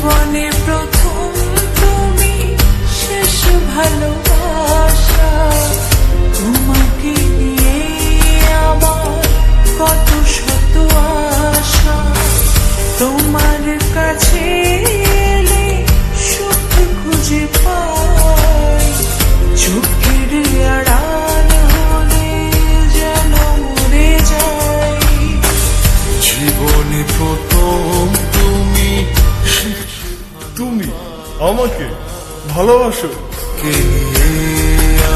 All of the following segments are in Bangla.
জীবনে প্রথম তুমি শেষ ভালোবাসা, তোমাকে নিয়ে আমার কত শত আশা, তোমার কাছে এলে সুখ খুঁজে পাই, চোখের আড়াল হলে যেন মরে যাই। জীবনে প্রথম তুমি আমাকে ভালোবাসো, কে নিয়ে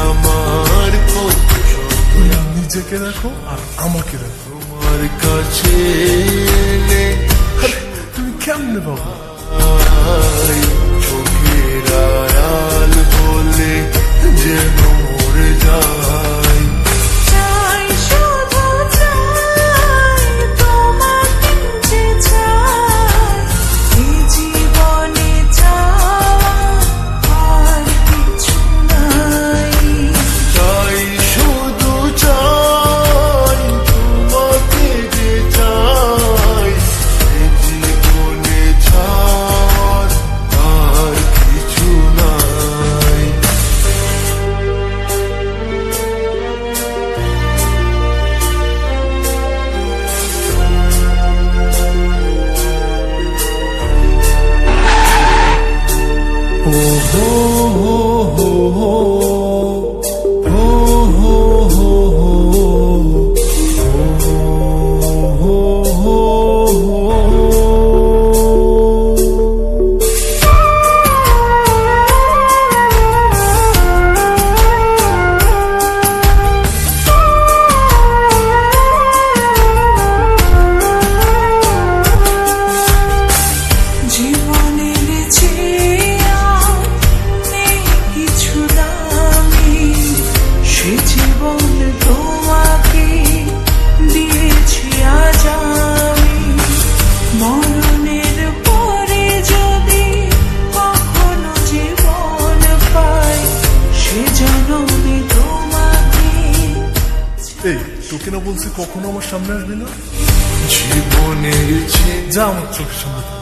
আমার কত শত। নিজেকে রাখো আর আমাকে রাখো। তোমার কাছে এলে তুমি কেমনে বাবা, চোখের আড়াল বলে যেন মরে যায়। চাই শুধু চাই তোমাকে যে চাই, এই জীবনে চাওয়া আর কিছু নাই। চাই শুধু চাই তোমাকে যে চাই, এ জীবনে চাওয়ার আর কিছু নাই। ও হো হো হো হো হো হো হো জীবনের চেয়ে নেই কিছু দামি, সে জীবন তোমাকে দিয়েছি আজ আমি। মরণের পরে যদি কখনো জীবন পাই, সে জনমে তোমাকে। এই তোকে না বলছি কখনো আমার সামনে আসবি না। জীবনের যা আমার চোখের সামনে থেকে।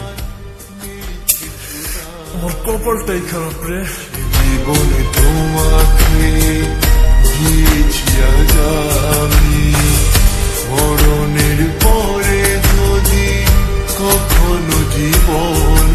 আমার কপালটাই খারাপ রে। জীবনে তোমাকে দিয়েছি আজ আমি, মরণের পরে যদি কখনো জীবন